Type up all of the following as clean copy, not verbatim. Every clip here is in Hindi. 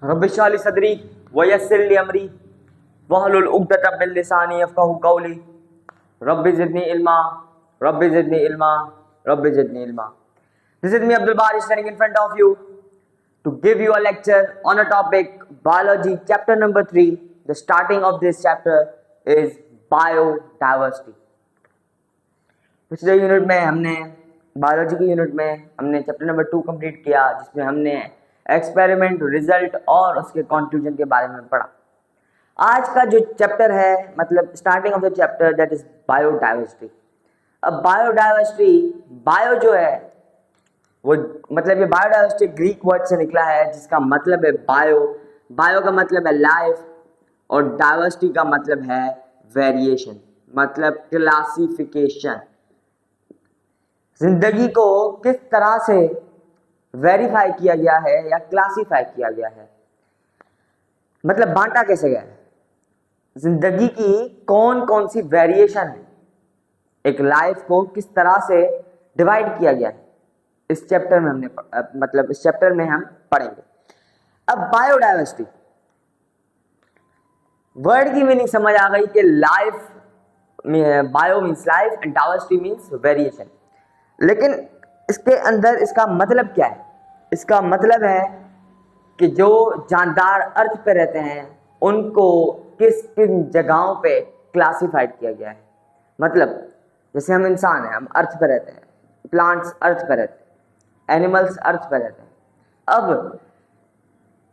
रब्बि इश्रह ली सदरी वयस्सिर ली अमरी वहलुल उक़दतम मिन लिसानी यफ़क़हू क़ौली rabbi ज़िदनी इल्मा rabbi ज़िदनी इल्मा rabbi ज़िदनी इल्मा। This is me Abdul Bari standing in front of you to give you a lecture on a topic biology chapter number 3. The starting of this chapter is biodiversity. पिछले यूनिट में हमने बायोलॉजी की यूनिट में हमने चैप्टर नंबर 2 कंप्लीट किया, जिसमें हमने एक्सपेरिमेंट, रिजल्ट और उसके कंक्लूजन के बारे में पढ़ा। आज का जो चैप्टर है, मतलब starting of the chapter, that is biodiversity. अब बायोडाइवर्सिटी, बायो जो है वो मतलब ये बायोडाइवर्सिटी ग्रीक वर्ड से निकला है, जिसका मतलब है बायो। बायो का मतलब है लाइफ और डाइवर्सिटी का मतलब है वेरिएशन, मतलब क्लासिफिकेशन। जिंदगी को किस तरह से वेरीफाई किया गया है या क्लासिफाई किया गया है, मतलब बांटा कैसे गया है, जिंदगी की कौन कौन सी वेरिएशन है, एक लाइफ को किस तरह से डिवाइड किया गया है, इस चैप्टर में हमने मतलब इस चैप्टर में हम पढ़ेंगे। अब बायोडाइवर्सिटी वर्ड की मीनिंग समझ आ गई कि लाइफ में bio means life and diversity means variation. लेकिन इसके अंदर इसका मतलब क्या है? इसका मतलब है कि जो जानदार अर्थ पे रहते हैं उनको किस किन जगहों पे क्लासिफाइड किया गया है। मतलब जैसे हम इंसान हैं, हम अर्थ पे रहते हैं, प्लांट्स अर्थ पे रहते हैं, एनिमल्स अर्थ पे रहते हैं। अब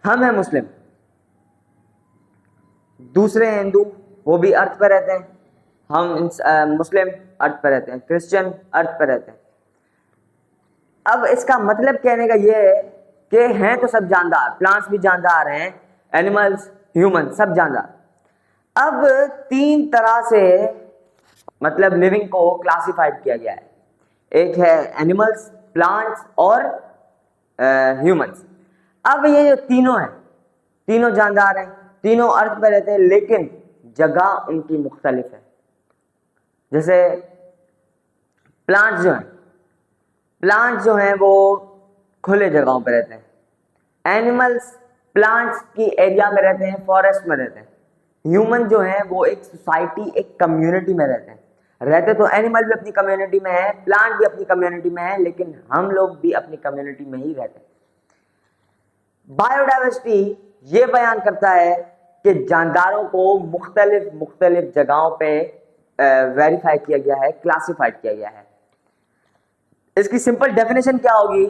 हम हैं मुस्लिम, दूसरे हिंदू वो भी अर्थ पे रहते हैं, हम मुस्लिम अर्थ पे रहते हैं, क्रिश्चियन अर्थ पे रहते हैं। अब इसका मतलब कहने का ये है कि हैं तो सब जानदार, प्लांट्स भी जानदार हैं, एनिमल्स, ह्यूमन सब जानदार। अब 3 तरह से मतलब लिविंग को क्लासिफाइड किया गया है। एक है एनिमल्स, प्लांट्स और ह्यूमंस। अब ये जो तीनों हैं, तीनों जानदार हैं, तीनों अर्थ पर रहते हैं, लेकिन जगह उनकी मुख्तलिफ है। जैसे प्लांट्स जो हैं वो खुले जगहों पर रहते हैं, एनिमल्स प्लांट्स की एरिया में रहते हैं, फॉरेस्ट में रहते हैं। ह्यूमन जो हैं वो एक सोसाइटी, एक कम्युनिटी में रहते हैं। रहते तो एनिमल भी अपनी कम्युनिटी में है, प्लांट भी अपनी कम्युनिटी में है, लेकिन हम लोग भी अपनी कम्युनिटी में ही रहते हैं। बायोडाइवर्सिटी ये बयान करता है कि जानदारों को मुख्तलिफ जगहों पे वेरीफाई किया गया है, क्लासिफाइड किया गया है। इसकी सिंपल डेफिनेशन क्या होगी?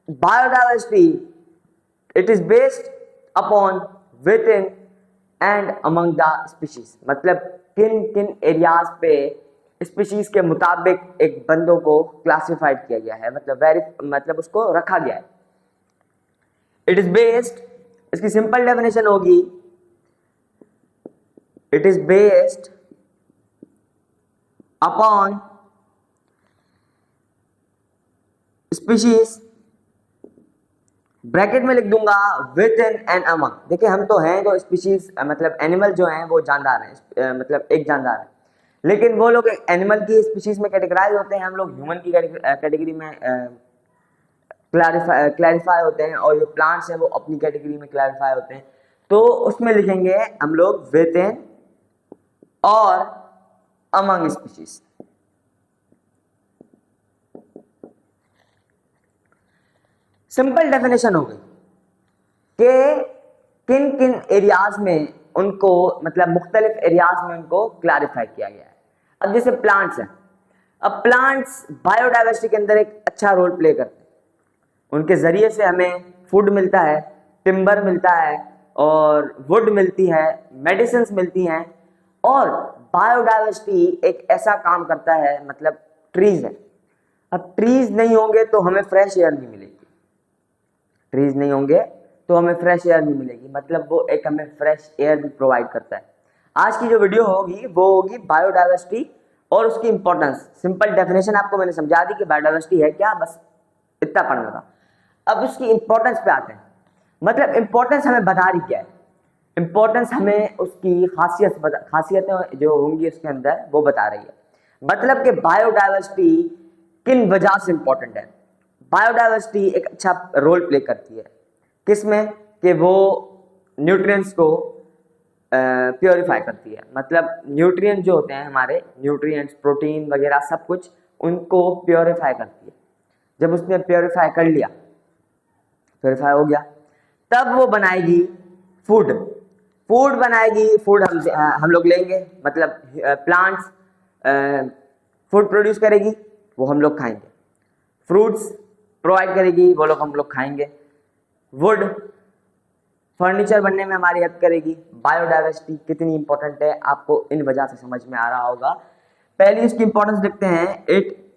Biodiversity it is based upon, with in and among the species. मतलब किन किन एरियाज पे स्पीशीज के मुताबिक एक बंदों को क्लासिफाइड किया गया है, मतलब उसको रखा गया है। इट इज बेस्ड, इसकी सिंपल डेफिनेशन होगी, it is based upon species, bracket में लिख दूंगा विद इन एंड अमंग। देखिए हम तो हैं तो स्पीशीज, मतलब एनिमल जो हैं वो जानदार हैं, मतलब एक जानदार है, लेकिन वो लोग एनिमल की स्पीशीज में कैटेगराइज होते हैं, हम लोग ह्यूमन की कैटेगरी में क्लैरिफाई होते हैं, और जो प्लांट्स हैं वो अपनी कैटेगरी में क्लैरिफाई होते हैं। तो उसमें लिखेंगे हम लोग विद इन और अमंग स्पीशीज। सिंपल डेफिनेशन हो गई कि किन किन एरियाज में उनको, मतलब मुख्तलिफ एरियाज में उनको क्लैरिफाई किया गया है। अब जैसे प्लांट्स हैं, अब प्लांट्स बायोडाइवर्सिटी के अंदर एक अच्छा रोल प्ले करते हैं। उनके जरिए से हमें फूड मिलता है, टिम्बर मिलता है और वुड मिलती है, मेडिसिन मिलती हैं। और बायोडाइवर्सिटी एक ऐसा काम करता है, मतलब ट्रीज है। अब ट्रीज नहीं होंगे तो हमें फ्रेश एयर नहीं मिलेगी, ट्रीज नहीं होंगे तो हमें फ्रेश एयर नहीं मिलेगी, मतलब वो एक हमें फ्रेश एयर भी प्रोवाइड करता है। आज की जो वीडियो होगी वो होगी बायोडाइवर्सिटी और उसकी इंपॉर्टेंस। सिंपल डेफिनेशन आपको मैंने समझा दी कि बायोडाइवर्सिटी है क्या, बस इतना पढ़ना था। अब उसकी इंपॉर्टेंस पे आते हैं, मतलब इंपॉर्टेंस हमें बता रही क्या है, इंपॉर्टेंस हमें उसकी खासियतें जो होंगी उसके अंदर वो बता रही है। मतलब कि बायोडाइवर्सिटी किन वजह से इंपॉर्टेंट है। बायोडाइवर्सिटी एक अच्छा रोल प्ले करती है, किसमें? कि वो न्यूट्रिएंट्स को प्योरीफाई करती है। मतलब न्यूट्रिएंट जो होते हैं हमारे न्यूट्रिएंट्स, प्रोटीन वगैरह सब कुछ, उनको प्योरीफाई करती है। जब उसने प्योरीफाई कर लिया, प्योरीफाई हो गया, तब वो बनाएगी फूड। फूड बनाएगी, फूड हम लोग लेंगे, मतलब प्लांट्स फूड प्रोड्यूस करेगी, वो हम लोग खाएंगे। फ्रूट्स प्रोवाइड करेगी, वो लोग हम लोग खाएंगे। वुड फर्नीचर बनने में हमारी हेल्प करेगी। बायोडाइवर्सिटी कितनी इंपॉर्टेंट है आपको इन वजह से समझ में आ रहा होगा। पहली इसकी इंपॉर्टेंस देखते हैं, it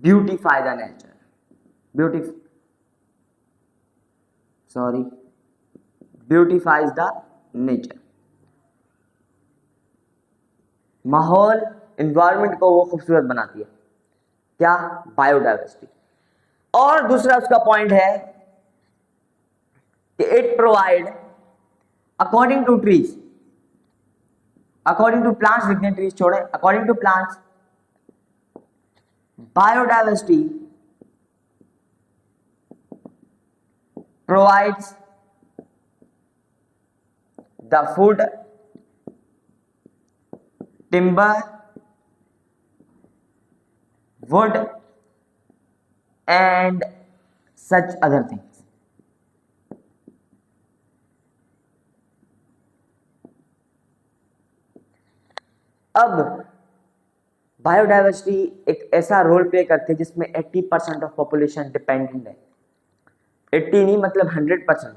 beautify the nature, beautifies the nature. माहौल, इन्वायरमेंट को वो खूबसूरत बनाती है, क्या? बायोडाइवर्सिटी। और दूसरा उसका पॉइंट है कि it provide according to trees, according to plants लिखने, ट्रीज छोड़े, according to plants biodiversity provides the food, timber, wood and such other things. अब बायोडाइवर्सिटी एक ऐसा रोल प्ले करती है जिसमें 80% ऑफ पॉपुलेशन डिपेंडेंट है। 80 नहीं मतलब 100%।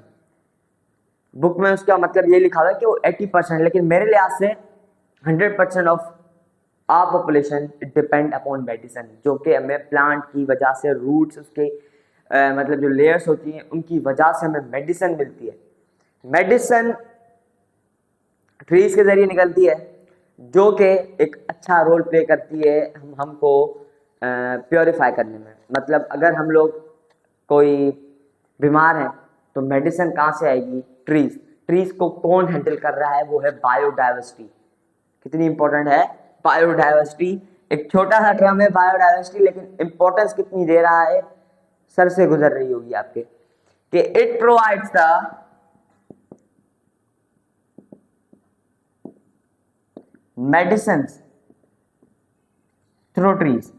बुक में उसका मतलब ये लिखा हुआ है कि वो 80%, लेकिन मेरे लिहाज से 100% of our population depend upon medicine, जो कि हमें प्लांट की वजह से, रूट्स उसके मतलब जो लेयर्स होती हैं उनकी वजह से हमें मेडिसिन मिलती है। मेडिसिन ट्रीज के जरिए निकलती है, जो कि एक अच्छा रोल प्ले करती है हमको प्योरीफाई करने में। मतलब अगर हम लोग कोई बीमार है तो मेडिसिन कहाँ से आएगी? ट्रीज। ट्रीज को कौन हैंडल कर रहा है? वो है बायोडाइवर्सिटी। कितनी इंपॉर्टेंट है बायोडाइवर्सिटी। एक छोटा सा टर्म है बायोडाइवर्सिटी, लेकिन इंपॉर्टेंस कितनी दे रहा है, सर से गुजर रही होगी आपके, कि it provides the medicine through trees.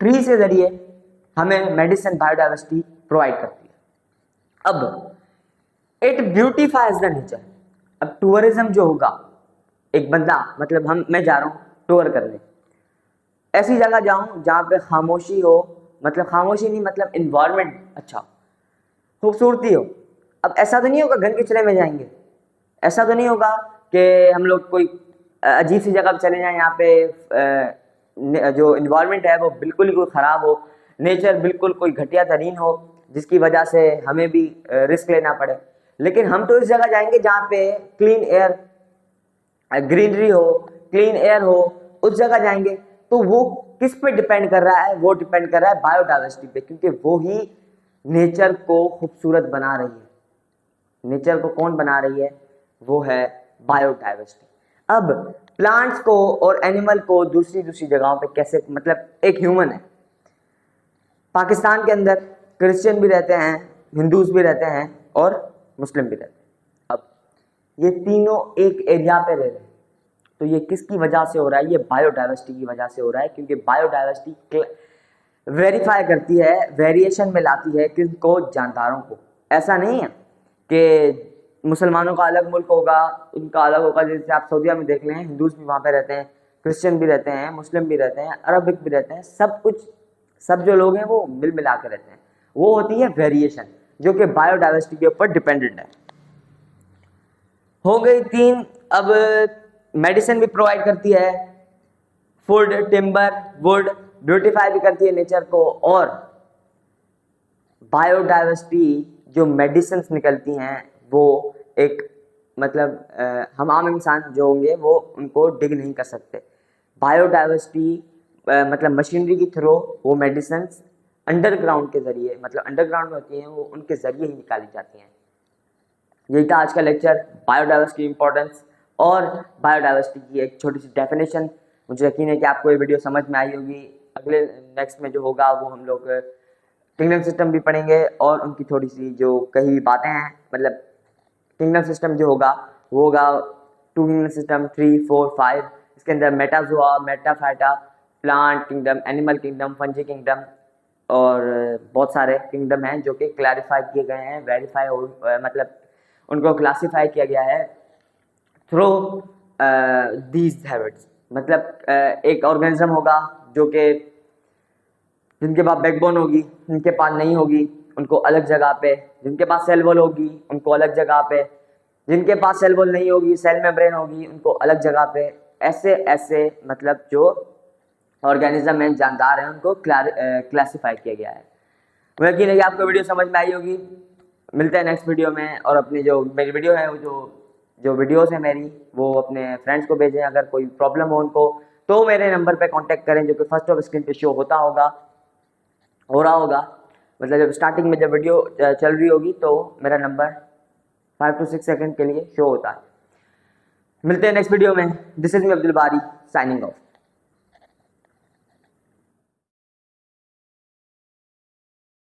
Tree के जरिए हमें मेडिसिन बायोडाइवर्सिटी प्रोवाइड करती है। अब इट ब्यूटीफाइज द नेचर। अब टूरिज्म जो होगा, एक बंदा, मतलब मैं जा रहा हूं टूर करने, ऐसी जगह जाऊं जहां पे खामोशी हो, मतलब खामोशी नहीं मतलब इन्वायरमेंट अच्छा, खूबसूरती हो। अब ऐसा तो नहीं होगा घन किचरे में जाएंगे, ऐसा तो नहीं होगा कि हम लोग कोई अजीब सी जगह चले जाएं, यहाँ पे जो इन्वायरमेंट है वो बिल्कुल ही कोई ख़राब हो, नेचर बिल्कुल कोई घटिया तरीन हो, जिसकी वजह से हमें भी रिस्क लेना पड़े। लेकिन हम तो इस जगह जाएंगे जहाँ पे क्लीन एयर, ग्रीनरी हो, क्लीन एयर हो, उस जगह जाएंगे। तो वो किस पे डिपेंड कर रहा है? वो डिपेंड कर रहा है बायोडाइवर्सिटी पे, क्योंकि वो ही नेचर को खूबसूरत बना रही है। नेचर को कौन बना रही है? वो है बायोडाइवर्सिटी। अब प्लांट्स को और एनिमल को दूसरी जगहों पे कैसे, मतलब एक ह्यूमन है, पाकिस्तान के अंदर क्रिश्चियन भी रहते हैं, हिंदूज भी रहते हैं और मुस्लिम भी रहते हैं। अब ये तीनों एक एरिया पे रह रहे हैं, तो ये किसकी वजह से हो रहा है? ये बायोडाइवर्सिटी की वजह से हो रहा है, क्योंकि बायोडाइवर्सिटी वेरीफाई करती है, वेरिएशन में लाती है किसको? जानदारों को। ऐसा नहीं है कि मुसलमानों का अलग मुल्क होगा, उनका अलग होगा। जैसे आप सऊदीया में देख लें, हिंदूज भी वहाँ पे रहते हैं, क्रिश्चियन भी रहते हैं, मुस्लिम भी रहते हैं, अरबिक भी रहते हैं, सब कुछ, सब जो लोग हैं वो मिल मिला के रहते हैं। वो होती है वेरिएशन, जो कि बायोडाइवर्सिटी के ऊपर डिपेंडेंट है। हो गई तीन। अब मेडिसिन भी प्रोवाइड करती है, फूड, टिम्बर, वुड, ब्यूटीफाई भी करती है नेचर को। और बायोडाइवर्सिटी जो मेडिसिन निकलती हैं वो एक, मतलब हम आम इंसान जो होंगे वो उनको डिग नहीं कर सकते। बायोडाइवर्सिटी मतलब मशीनरी के थ्रू वो मेडिसिन अंडरग्राउंड के जरिए, मतलब अंडरग्राउंड में होती हैं वो, उनके जरिए ही निकाली जाती हैं। यही था आज का लेक्चर, बायोडाइवर्सिटी की इंपॉर्टेंस और बायोडाइवर्सिटी की एक छोटी सी डेफिनेशन। मुझे यकीन है कि आपको ये वीडियो समझ में आई होगी। अगले नेक्स्ट में जो होगा वो हम लोग किंगडम सिस्टम भी पढ़ेंगे और उनकी थोड़ी सी जो कही भी बातें हैं, मतलब किंगडम सिस्टम जो होगा वो होगा 2 किंगडम सिस्टम, 3, 4, 5। इसके अंदर Metazoa, Metaphyta, plant kingdom, animal kingdom, fungi kingdom और बहुत सारे किंगडम हैं जो कि क्लैरिफाई किए गए हैं, वेरीफाई हो, मतलब उनको क्लासीफाई किया गया है थ्रू दीज हैबिट्स। मतलब एक ऑर्गेनिज्म होगा जो कि जिनके पास बैकबोन होगी, जिनके पास नहीं होगी उनको अलग जगह पे, जिनके पास सेल वॉल होगी उनको अलग जगह पे, जिनके पास सेल वॉल नहीं होगी, सेल मेम्ब्रेन होगी, उनको अलग जगह पे। ऐसे ऐसे मतलब जो ऑर्गेनिज्म है, जानदार है, उनको क्लासिफाई किया गया है। मुझे यकीन है कि आपको वीडियो समझ में आई होगी। मिलते हैं नेक्स्ट वीडियो में। और अपनी जो मेरी वीडियो है, वो जो वीडियोस है मेरी, वो अपने फ्रेंड्स को भेजें। अगर कोई प्रॉब्लम हो उनको तो मेरे नंबर पे कांटेक्ट करें, जो कि फर्स्ट ऑफ स्क्रीन पे शो हो रहा होगा। मतलब जब स्टार्टिंग में जब वीडियो चल रही होगी तो मेरा नंबर 5 to 6 सेकंड के लिए शो होता है। मिलते हैं नेक्स्ट वीडियो में। दिस इज मी अब्दुल बारी साइनिंग ऑफ।